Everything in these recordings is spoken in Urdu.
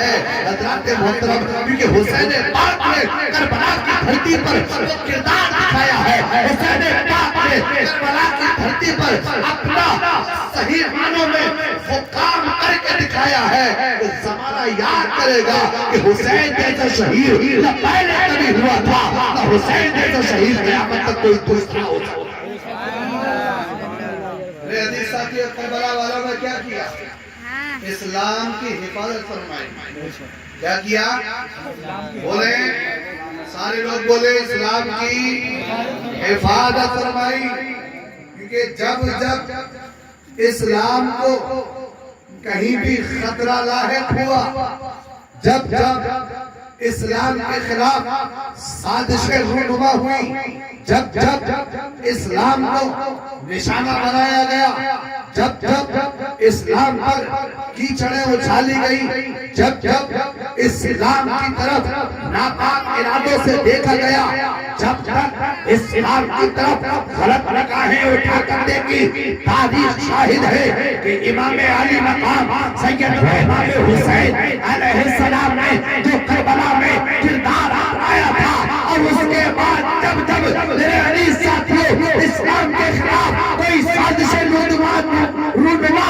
ہے حضرات محترم، کیونکہ حسین پاک نے کربلا کی دھرتی پر وہ کردار دکھایا ہے، حسین پاک نے کربلا کی دھرتی پر اپنا صحیح معنوں میں وہ کام کر کے دکھایا ہے کہ زمانہ یاد کرے گا کہ حسین جیسا شہید نہ پہلے کبھی ہوا تھا، نہ حسین جیسا شہید قیامت تک کوئی دوسرا ہوگا۔ میرے عزیز ساتھیو، کربلا والوں نے کیا کیا؟ اسلام کی حفاظت فرمائی۔ کیا کیا؟ بولیں، سارے لوگ بولیں، اسلام کی حفاظت فرمائی۔ کیونکہ جب اسلام کو کہیں بھی خطرہ لاحق ہوا، جب اسلام کے خلاف سازشیں رونما ہوئی، جب اسلام کو نشانہ بنایا گیا، جب اسلام پر کیچڑیں اچھالی گئی، جب اسلام کی طرف ناپاک ارادوں سے دیکھا گیا، جب اسلام کی طرف غلط نگاہیں اٹھا کرنے کی تاریخ شاہد ہے کہ امام علی مقام سیدنا امام حسین علیہ السلام نے جو کربلا میں کردار آیا تھا، اور اس کے بعد جب میرے علی ساتھیوں اسلام کے خلاف کوئی سازشیں رونما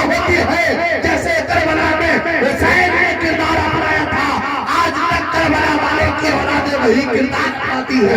ہوتی ہے، جیسے کربلا میں حسین نے کردار اپنایا تھا، آج تک کربلا والے کی اولادیں وہی کردار اپناتی ہے،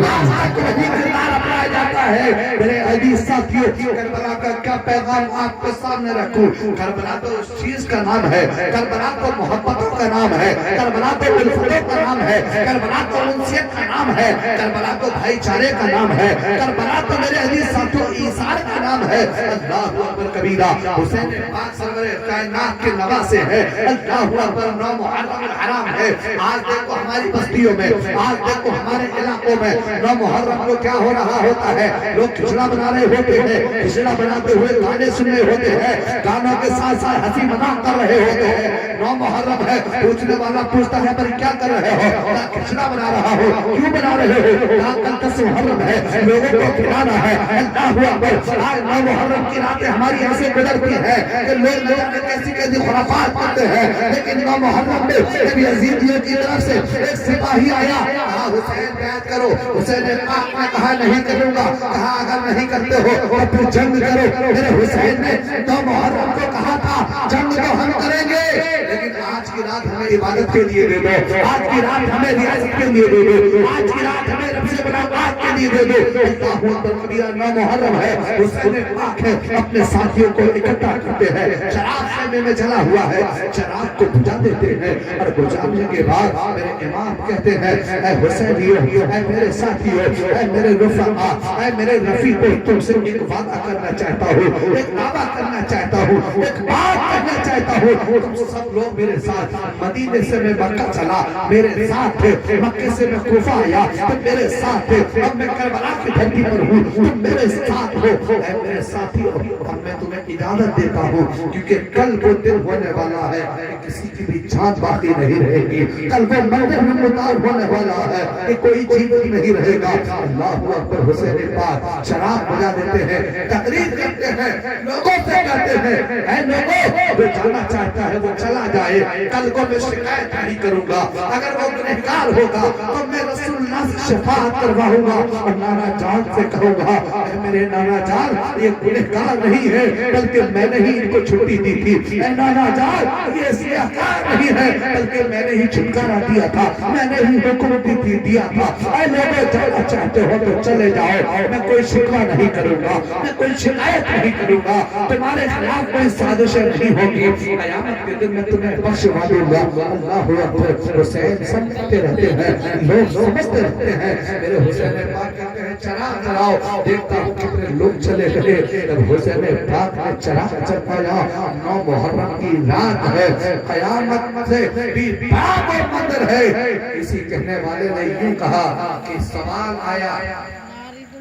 آج تک وہی کردار اپنایا جاتا ہے۔ میرے عزیز ساتھیوں، کربلا کا کیا پیغام آپ کے سامنے رکھوں؟ کربلا تو اس چیز کا نام ہے، کربلا تو محبتوں کا نام ہے، کربلا تو الفتوں کا نام ہے، کربلا تو انسیت کا نام ہے، کربلا تو بھائی چارے کا نام ہے، کربلا تو میرے عزیز ساتھیوں ایثار کا نام ہے۔ اللہ اکبر کبیرہ، حسین پاک سرور کائنات کے نواسے ہیں۔ اللہ اکبر، 9 محرم الحرام ہے۔ آج دیکھو ہماری بستیوں میں، آج دیکھو ہمارے علاقوں میں 9 محرم کو کیا ہو رہا ہوتا ہے، لوگ کھچڑا بنا رہے ہوتے ہیں، کھچڑا بناتے ہوئے گانے سننے ہوتے ہیں، گانوں کے ساتھ ساتھ ہنسی مذاق کر رہے ہوتے ہیں۔ 9 محرم ہے، پوچھنے والا پوچھتا ہے پر کیا کر رہے ہو؟ کھچڑا بنا رہا ہو، کیوں بنا رہے ہو؟ کل 10 محرم ہے، لوگوں کو کھلانا ہے۔ اللہ اکبر، آج 9 محرم کی راتیں ہماری ایسے گزرتی ہیں کہ لوگ کیسی خرافات کرتے ہیں، لیکن 9 محرم میں نبی یزیدیوں کی طرف سے ایک سپاہی آیا، کہا حسین بیعت کرو، حسین پاک نے کہا نہیں کروں گا، کہا اگر نہیں کرتے ہو تو پھر جنگ کرو۔ میرے حسین نے 9 محرم کو کہا تھا جنگ تو ہم کریں گے، لیکن آج کی رات ہمیں عبادت کے لیے دے دو، آج کی رات ہمیں ریاضت کے لیے دے دو، آج کی رات ہمیں رب سے ملاقات کے لیے دے دو۔ اللہ اکبر کبیرہ، 9 محرم ہے، حسین پاک ہے، اپنے ساتھیوں کو اکٹھا کرتے ہیں، چراغ خیمے میں جلا ہوا ہے، چراغ کو بجھا دیتے ہیں، اور بجھانے کے بعد میرے امام کہتے ہیں اے حسینیو، اے میرے ساتھیو، اے میرے رفقا، اے میرے رفیقو، تم سے ایک وعدہ کرنا چاہتا ہوں، ایک دعویٰ کرنا چاہتا ہوں، ایک بات کرنا چاہتا ہوں، تم سب لوگ میرے ساتھ، مدینے سے میں مکہ چلا میرے ساتھ تھے، مکہ سے میں کوفہ آیا تم میرے ساتھ تھے، اب میں کربلا کی دھرتی پر ہوں تم میرے ساتھ ہو۔ اے میرے ساتھیو، اب میں تمہیں اجازت دیتا ہوں، کیونکہ کل وہ دن ہونے والا ہے کہ کسی کی بھی جان باقی نہیں رہے گی، کل وہ منظر میں مطار ہونے والا ہے کہ کوئی جیوت نہیں رہے گا۔ اللہ اکبر، حسین پاک چراغ بجھا دیتے ہیں، تقریر کرتے ہیں، لوگوں سے کہتے ہیں اے لوگوں، جو جانا چاہتا ہے وہ چلا جائے، کل کو میں شکایت نہیں کروں گا، اگر وہ گنہگار ہوگا تو میں رسول اللہ سے شفاعت کرواؤں گا، اور نانا جان سے کہوں گا اے میرے نانا جان، یہ گنہگار نہیں ہے بلکہ میں نے ہی ان کو چھٹی دی تھی، اے نانا جان یہ سیاہکار نہیں ہے بلکہ میں نے ہی چھٹکارا دیا تھا، میں نے ہی حکم دیا تھا۔ اے لوگوں، جانا چاہتے ہو تو چلے جاؤ، میں کوئی شکوہ نہیں کروں گا، میں کوئی شکایت نہیں کروں گا، تمہارے خلاف کوئی سازشیں نہیں ہوگی، قیامت کے دن میں تمہیں بخشوا دوں گا۔ اللہ اکبر، حسین سمجھتے رہتے ہیں، لوگ سمجھتے رہتے ہیں، میرے حسین پاک کہتے ہیں چراغ جلاؤ، دیکھتا ہوں کتنے لوگ چلے گئے، جب حسین پاک نے چراغ جلایا، 9 محرم کی رات ہے، قیامت سے بھی باب مندر ہے۔ اسی کہنے والے نے یوں کہا کہ سوال آیا،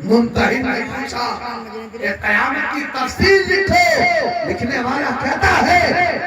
منتہی نے پوچھا کہ قیامت کی تفصیل لکھو، لکھنے والا کہتا ہے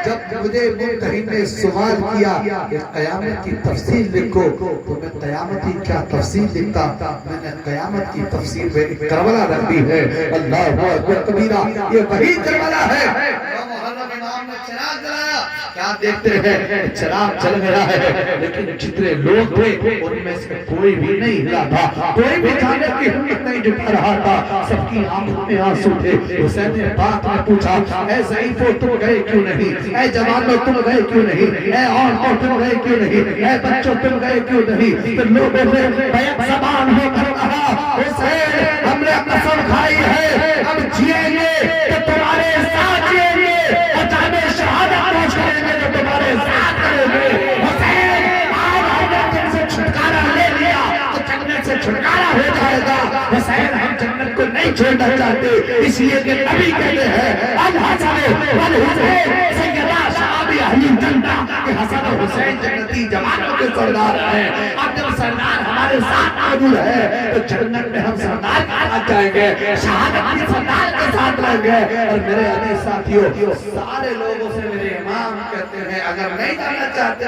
جب مجھے منتہی نے سوال کیا کہ قیامت کی تفصیل لکھو تو میں قیامت کی کیا تفصیل لکھتا، میں نے قیامت کی تفصیل میں کربلا رکھ دی ہے۔ اللہ اکبر کبیرہ، یہ وہی کربلا ہے۔ محرم امام نے چراغ جلایا، کیا کیا دیکھتے ہیں چراغ چل گیا ہے لیکن جتنے لوگ تھے ان میں سے کوئی بھی نہیں ہلا تھا, کوئی بھی جانے کی ہمت نہیں جٹا رہا تھا, سب کی آنکھوں میں آنسو تھے. حسین پاک نے پوچھا اے ضعیفو تم گئے کیوں نہیں, اے جوانو تم گئے کیوں نہیں, اے عورتوں تم گئے کیوں نہیں, اے بچوں تم گئے کیوں نہیں. تو لوگوں نے بیک زبان ہو کر کہا حسین ہم نے قسم کھائی ہے ہم جیئیں گے تو تمہارے ساتھ جیئیں گے, اور جانے شہادت پہنچ کریں گے تو تمہارے ساتھ کریں گے. حسین آج ہم نے تم سے چھٹکارا لے لیا تو جنت سے چھٹکارا ہو جائے گا. حسین ہم جنت کو نہیں چھوڑنا چاہتے, اس لیے کہ نبی کہتے ہیں الحسن والحسین سیدا شعب اہل جنہ, کہ حسن و حسین جنتی جوانوں کے سردار ہیں. اب جب سردار ہمارے ساتھ موجود ہے تو جنت میں ہم سردار کے ساتھ جائیں گے, شہادت بھی سردار کے ساتھ لیں گے. اور میرے عزیز ساتھیوں سارے لوگوں سے میرے امام کہتے ہیں اگر نہیں جانا چاہتے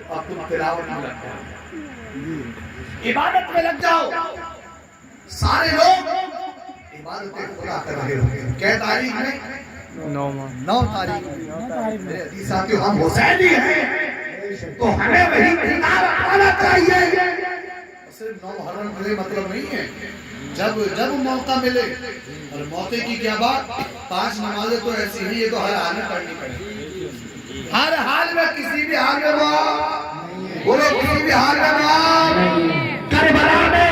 اب تم تلاوت میں لگ جاؤ, عبادت میں لگ جاؤ. سارے لوگ عبادت خدا کر رہے ہوں. کیا تاریخ میں 9 تاریخ. میرے عزیز ساتھیوں ہم حسینی ہیں تو ہمیں وہی کتاب آنا چاہیے. صرف 9 محرم مجھے مطلب نہیں ہے, جب موقع ملے. اور موقع کی کیا بات, 5 نمازیں تو ایسی ہیں یہ تو ہر حال میں پڑھنی پڑے گی. ہر حال میں کسی بھی حال میں بولو کسی بھی حال میں. کربلا میں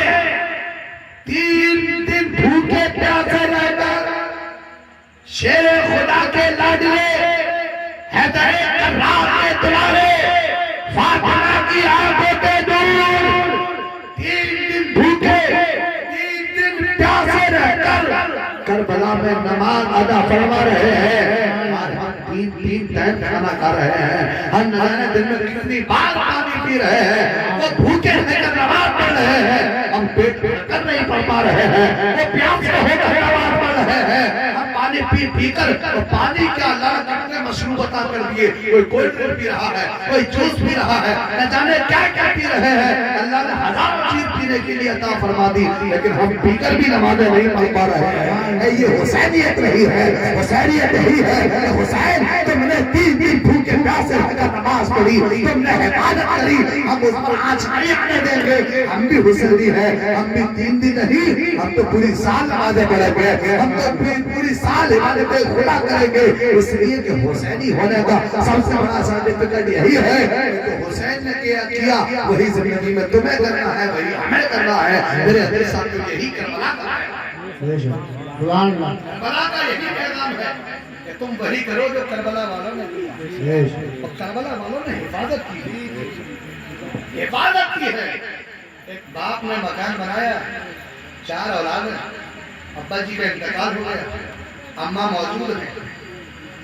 3 دن بھوکے پیاسے رہ کر شیر خدا کے لاڈلے حیدر کرار کے دلارے فاطمہ کی آنکھوں کے نور 3 دن بھوکے 3 دن پیاسے رہ کر کربلا میں نماز ادا فرما رہے ہیں. تین ٹائم کھانا کھا رہے ہیں, ہم نہ جانے دن میں کتنی بار پانی پی رہے ہیں. وہ بھوکے رہ کر نماز پڑھ رہے ہیں, ہم پیٹ پڑھ کر نہیں پڑھ پا رہے ہیں. وہ پیاس ہو کر نماز پڑھ رہے ہیں, ہم پانی پی کر پانی کیا اللہ نے مشروب عطا کر دیے. کوئی کولڈ ڈرنک پی رہا ہے, کوئی جوس پی رہا ہے, نہ جانے کیا کیا پی رہے ہیں. اللہ نے ہزاروں چیز پینے کے لیے عطا فرما دی, لیکن ہم پی کر بھی نمازیں نہیں پڑھ پا رہے ہیں. یہ حسینیت نہیں ہے, حسینیت نہیں ہے. حسین تم نے 3 دن بھوکے پیاسے رہ کر نماز پڑھی, تم نے حفاظت کری, ہم اس پر آج نہیں آنے دیں گے. ہم بھی حسینی ہیں, ہم بھی 3 دن نہیں, ہم تو پوری سال نمازیں پڑھیں گے, ہم تو پوری سال عبادتیں خدا کریں گے. اس لیے کہ حسینی ہونے کا سب سے بڑا سرٹیفکیٹ یہی ہے کہ حسین نے کیا وہی زندگی میں تمہیں کرنا ہے, وہی ہمیں کرنا ہے. میرے عزیز ساتھیوں یہی کربلا کا ہے, کربلا کا یہی پیغام ہے کہ تم وہی کرو جو کربلا والوں نے کیا. اور کربلا والوں نے حفاظت کی, حفاظت کی ہے. ایک باپ نے مکان بنایا, 4 اولاد ہیں, ابا جی کا انتقال ہو گیا, اماں موجود ہیں,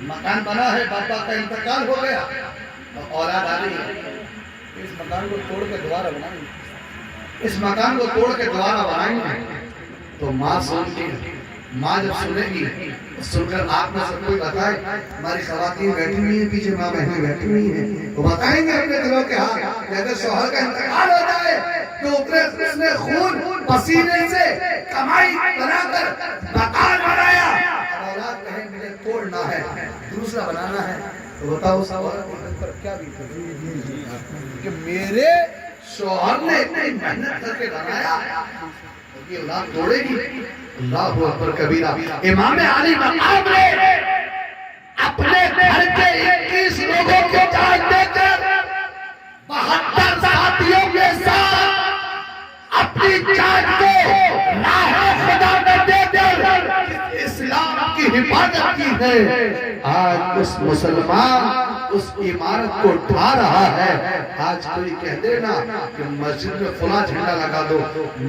مکان بنا ہے, باپا کا انتقال ہو گیا, اور اولاد آ رہی ہے. اس مکان کو توڑ کے دوبارہ بنائیں گے, اس مکان کو توڑ کے دوبارہ بنائیں گے. تو ماں سنتی ہے, ماں جب سنے گی, سن کر آپ میں سب کوئی بتائے, ہماری خواتین بیٹھی ہوئی ہیں پیچھے, ماں بہنیں بیٹھی ہوئی ہیں, وہ بتائیں گے اپنے دلوں کے ہاں کہ اگر شوہر کا انتقال ہو جائے تو اس نے خون پسینے سے کمائی بنا کر مکان بنایا, اولاد کہیں مجھے توڑنا ہے, دوسرا بنانا ہے, تو بتاؤ اس عورت پر کیا بیتے کہ میرے شوہر نے اتنی محنت کر کے بنایا, یہ اولاد توڑے گی. اللہ اکبر کبیرہ. امام علی مقام نے اپنے گھر کے 21 لوگوں کو جان دے کر 72 ساتھیوں کے ساتھ اپنی جان کو راہ خدا میں دے کر اسلام کی حفاظت کی ہے. آج اس مسلمان اس عمارت کو اٹھا رہا ہے. آج کوئی کہہ دے نا کہ مسجد میں فلاں جھنڈا لگا دو,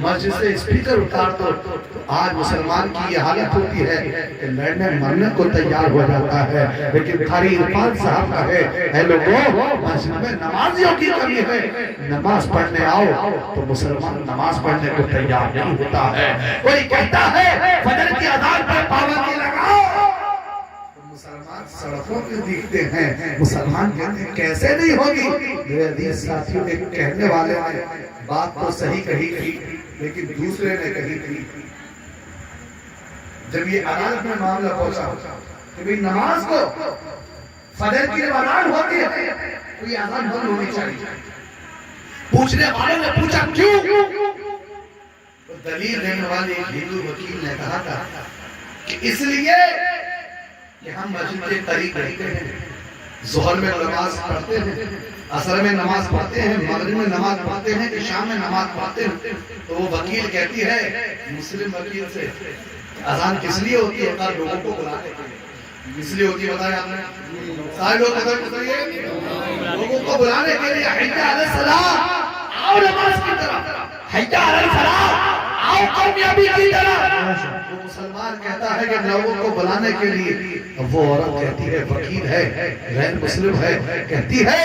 مسجد سے اسپیکر اتار دو, تو آج مسلمان کی یہ حالت ہوتی ہے کہ لڑنے مرنے کو تیار ہو جاتا ہے. لیکن قاری عرفان صاحب کا ہے, اے لوگوں مسجد میں نمازیوں کی کمی ہے, نماز پڑھنے آؤ, تو مسلمان نماز پڑھنے کو تیار نہیں ہوتا ہے. کوئی کہتا ہے فجر کی اذان پر پابندی لگاؤ, مسلمان سڑکوں پہ دیکھتے ہیں, مسلمان کہتے ہیں کیسے نہیں ہوگی. میرے عزیز ساتھیوں, ایک کہنے والے بات تو صحیح کہی تھی لیکن دوسرے نے کہی تھی. جب یہ عدالت میں معاملہ پہنچا کہ بھی نماز کو فجر کی جب اذان ہوتی ہے تو یہ اذان بند ہونی چاہیے. پوچھنے والوں نے پوچھا کیوں؟ تو دلیل دینے والے ایک ہندو وکیل نے کہا تھا کہ اس لیے کہ ہم مسجد کے قریب رہتے ہیں, ظہر میں نماز پڑھتے ہیں, عصر میں نماز پڑھتے ہیں, مغرب میں نماز پڑھتے ہیں, عشاء میں نماز پڑھتے ہیں. تو وہ وکیل کہتی ہے مسلم وکیل سے, اذان کس لیے ہوتی ہے؟ لوگوں کو بلانے کے لیے. اس لیے ہوتی ہے بتایا آپ نے, سارے لوگ بتائیے, لوگوں کو بلانے کے لیے. حی علی الصلاۃ, آؤ نماز کی طرف, حی علی الفلاح, آؤ کامیابی کی طرف. وہ مسلمان کہتا ہے کہ لوگوں کو بلانے کے لیے. وہ عورت کہتی ہے, وکیل ہے, غیر مسلم ہے, کہتی ہے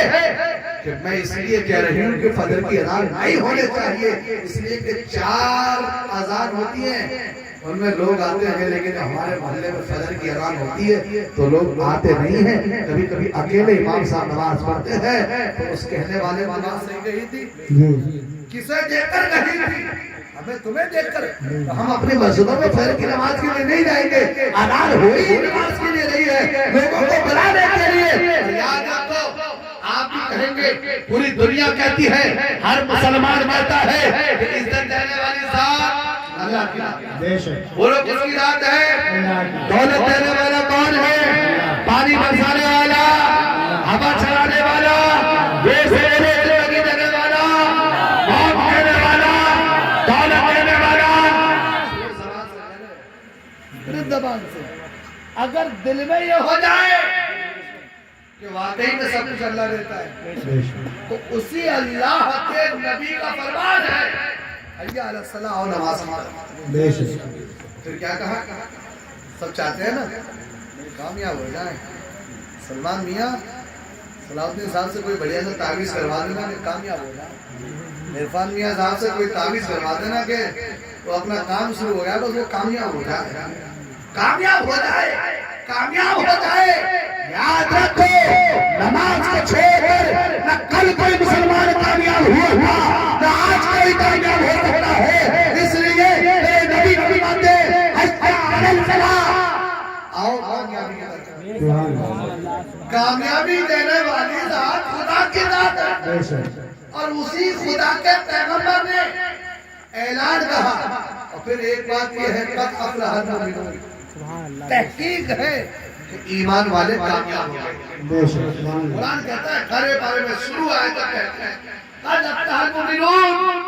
کہ میں اس لیے کہہ رہی ہوں کہ فجر کی اذان نہیں ہونے چاہیے, اس لیے کہ 4 اذان ہوتی ہیں, ان میں لوگ آتے ہیں, لیکن ہمارے محلے میں فجر کی اذان ہوتی ہے تو لوگ آتے نہیں ہیں. کبھی کبھی اکیلے امام صاحب نماز پڑھتے ہیں. تو اس کہنے والے نماز نہیں کہی تھی, کسے دیکھ کر کہی تھی؟ ہمیں تمہیں دیکھ کر. ہم اپنی مسجدوں میں فجر کی نماز کے لیے نہیں جائیں گے, اذان ہوئی نماز کے لیے نہیں ہے, لوگوں کو بلانے کے لیے. یاد رکھو, آپ بھی کہیں گے, پوری دنیا کہتی ہے, ہر مسلمان کہتا ہے کہ عزت دینے والی ذات اللہ کی ذات. بولو کس کی ذات ہے؟ دولت دینے والا کون ہے؟ پانی برسانے والا, ہوا چلانے والا, بے سیرے زندگی دینے والا, موت دینے والا, دولت دینے والا. زبان سے اگر دل میں یہ ہو جائے کہ واقعی میں سب کچھ اللہ دیتا ہے, تو اسی اللہ کے نبی کا فرمان ہے, حی علی الصلاۃ و نماز پڑھو. پھر کیا کہا؟ سب چاہتے ہیں نا کامیاب ہو جائیں. سلمان میاں صلاح الدین صاحب سے کوئی بڑھیا سا تعویذ کروا دینا کہ کامیاب ہو جائے. عرفان میاں صاحب سے کوئی تعویذ کروا دینا کہ وہ اپنا کام شروع ہو گیا تو وہ کامیاب ہو جائے, کامیاب ہو جائے, کامیاب ہو جائے. یاد رکھو, نماز کو چھوڑ کر نہ کل کوئی مسلمان کامیاب ہوا, نہ آج کوئی کامیاب ہو سکتا ہے. اس لیے میرے نبی کی باتیں, حی علی الفلاح, آؤ کامیابی کی طرف. کامیابی دینے والی ذات خدا کی ذات ہے, اور اسی خدا کے پیغمبر نے اعلان کہا. اور پھر ایک بات یہ ہے, قد افلح المؤمنون, تحقیق ہے کہ ایمان والے کامیاب ہو گئے. قرآن کہتا ہے کھڑے بارے میں شروع آئے تو کہتے ہیں قد افلح المؤمنون,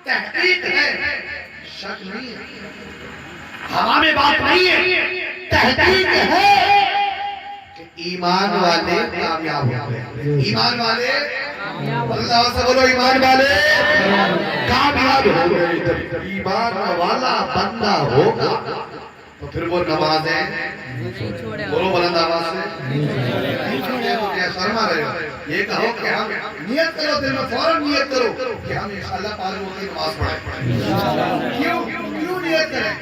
تحقیق ہے, شک نہیں ہے, ہوا میں بات نہیں ہے, تحقیق ہے کہ ایمان والے کامیاب ہو گئے. ایمان والے, اللہ سے بولو, ایمان والے کامیاب ہو گئے. جب ایمان والا بندہ ہوگا تو پھر وہ نمازیں بولو بلند آواز سے نہیں چھوڑے. تو کیا شرما رہے ہو؟ یہ کہو کہ ہم نیت کرو, دل میں فوراً نیت کرو کہ ہم انشاءاللہ 5 وقت کی نماز پڑھیں. کیوں نیت کریں؟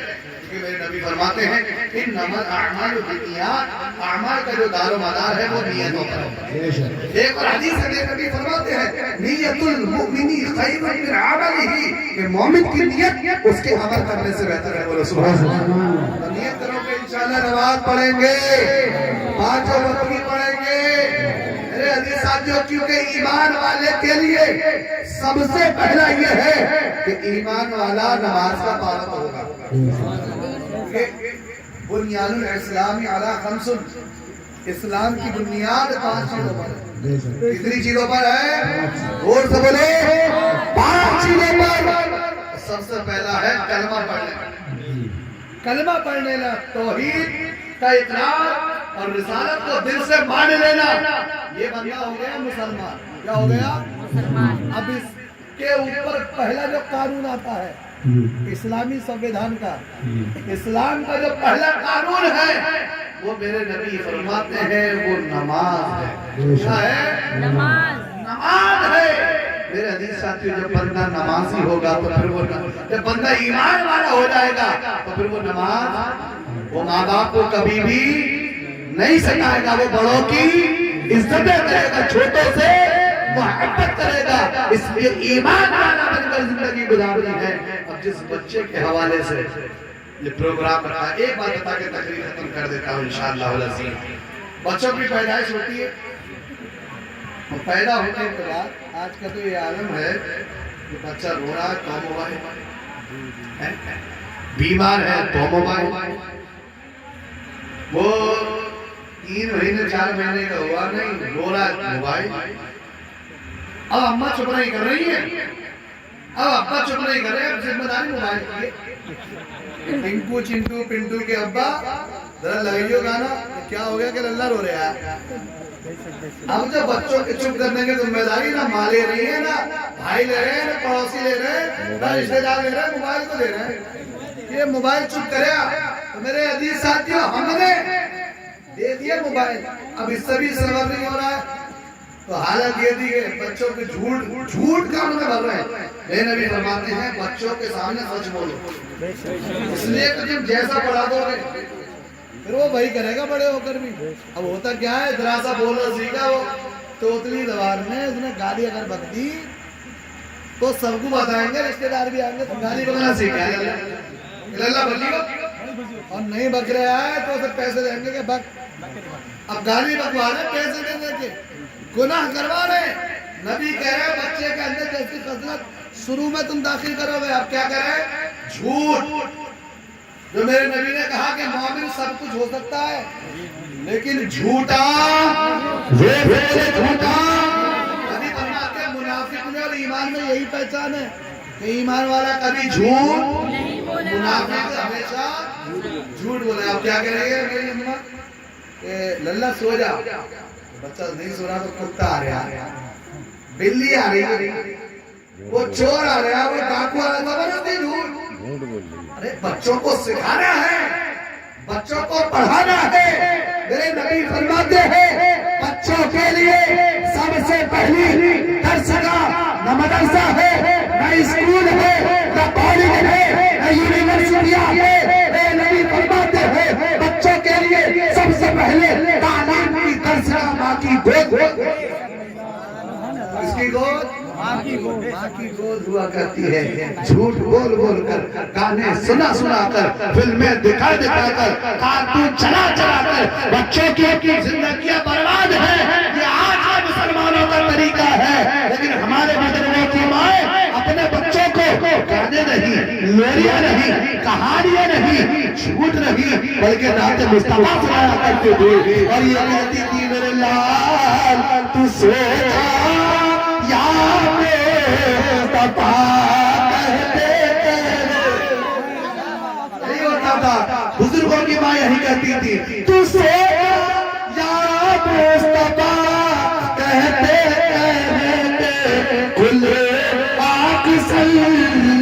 کیونکہ میرے نبی فرماتے ہیں انما الاعمال بالنیات, اعمال کا جو دار و مدار ہے وہ نیتوں پر ہے. ایک اور حدیث ہے, میرے نبی فرماتے ہیں نیت المؤمن خیر من عملہ, کہ مومن کی نیت اس کے عمل کرنے سے بہتر ہے. بولو سبحان اللہ. نیت کرو کہ انشاءاللہ نماز پڑھیں گے, 5 وقت کی پڑھیں گے. میرے عزیز ساتھیوں, کیونکہ ایمان والے کے لیے سب سے پہلا یہ ہے کہ ایمان والا نماز کا پابند ہوگا. بنیاد الاسلام علی 5, اسلام کی بنیاد 5 چیزوں پر ہے. کتنی چیزوں پر ہے؟ اور سے بولے 5 چیزوں پر. سب سے پہلا ہے کلمہ پڑھنا. کلمہ پڑھ لینا, توحید کا اقرار اور رسالت کو دل سے مان لینا, یہ بندہ ہو گیا مسلمان. کیا ہو گیا؟ مسلمان. اب اس کے اوپر پہلا جو قانون آتا ہے اسلامی سنویدھان کا, اسلام کا جو پہلا قانون ہے وہ میرے نبی فرماتے ہیں وہ نماز ہے. کیا ہے؟ نماز. نماز ہے. میرے عزیز ساتھیو, جب بندہ نمازی ہوگا تو پھر وہ, جب بندہ ایمان والا ہو جائے گا تو پھر وہ نماز, وہ ماں باپ کو کبھی بھی نہیں ستائے گا, وہ بڑوں کی عزت کرے گا, چھوٹوں سے محبت کرے گا. اس لیے ایمان والا بن کر زندگی گزارنی ہے. اب جس بچے کے حوالے سے یہ پروگرام رکھا, ایک بات بتا کے تقریر ختم کر دیتا ہوں انشاءاللہ العزیز. بچوں کی پیدائش ہوتی ہے، پیدا ہونے کے بعد آج کا تو یہ عالم ہے کہ بچہ رو رہا ہے تو موبائل، بیمار ہے تو موبائل، وہ 3 مہینے 4 مہینے کا ہوا نہیں، رو رہا ہے موبائل۔ اب اماں چپ نہیں کر رہی ہے، اب ابا چپ نہیں کر رہے، اب ذمہ داری موبائل کی ہے۔ ٹنکو چنٹو پنٹو کے ابا ذرا لگائیو گانا، کیا ہو گیا کہ للہ رو رہا ہے۔ اب جب بچوں کے چپ کرنے کی ذمہ داری نہ ماں لے رہی ہے، نہ بھائی لے رہے ہیں، نہ پڑوسی لے رہے ہیں، نہ رشتہ دار لے رہے ہیں، موبائل کو لے رہے ہیں۔ یہ موبائل چپ کرے تو میرے عزیز ساتھیوں، ہم نے دے دیا موبائل، اب اس سے بھی سرور نہیں ہو رہا ہے۔ تو حالت یہ تھی کہ بچوں کے جھوٹ کام میں بھر رہے ہیں۔ میرے نبی فرماتے ہیں بچوں کے سامنے سچ بولو، اس لیے کہ جب جیسا پڑھا دو گے پھر وہ وہی کرے گا بڑے ہو کر بھی۔ اب ہوتا کیا ہے، ذرا سا بولنا سیکھا وہ توتلی زبان میں، اس نے گالی اگر بک دی تو سب کو بتائیں گے، رشتے دار بھی آئیں گے تو گالی بکنا سیکھا ہے اللہ بکی گا، اور نہیں بک رہا ہے تو پھر پیسے دیں گے کہ بک۔ اب گالی بکوا رہے پیسے دیں گے، گناہ کروا رہے۔ نبی کہہ رہے ہیں بچے کے اندر جیسی خصلت شروع میں تم داخل کرو گے، اب کیا کر رہے ہیں، جھوٹ۔ جو میرے نبی نے کہا کہ مومن سب کچھ ہو سکتا ہے لیکن جھوٹا، جھوٹا نبی فرماتے ہیں منافق میں اور ایمان میں یہی پہچان ہے کہ ایمان والا کبھی جھوٹ، منافق ہمیشہ جھوٹ بولے۔ اب کیا کریں گے میری اماں کہ للہ سو جا، بچہ نہیں سو رہا تو کتا آ رہا ہے، بلی آ رہی ہے، وہ چور آ رہا ہے، وہ ڈاکو آ رہا ہے، زبردستی جھوٹ۔ ارے بچوں کو سکھانا ہے، بچوں کو پڑھانا ہے۔ میرے نبی فرماتے ہیں بچوں کے لیے سب سے پہلی درس گاہ نہ مدرسہ ہے، نہ اسکول ہے، نہ کالج ہے، نہ یونیورسٹیاں ہے۔ میرے نبی فرماتے ہیں بچوں کے لیے سب سے پہلے تعلیم کی درس گاہ ماں کی گود، اس کی گود، ماں کی گود ہوا کرتی ہے۔ جھوٹ بول بول کر، گانے سنا سنا کر، فلمیں دکھا دکھا کر، کارٹون چلا چلا کر بچوں کی زندگیاں برباد ہیں۔ یہ آج مسلمانوں کا طریقہ ہے، لیکن ہمارے بزرگوں کی مائیں اپنے بچوں کو گانے نہیں، لوریاں نہیں، کہانیاں نہیں، جھوٹ نہیں، بلکہ نعت مصطفیٰ سنایا کرتے تھے، اور یہ کہتی تھی میرے لال تو سو یا مصطفیٰ کہتے تھے۔ نہیں ہوتا تھا، بزرگوں کی ماں یہی کہتی تھی تو سو یا مصطفیٰ کہتے کہتے کل پاک صلی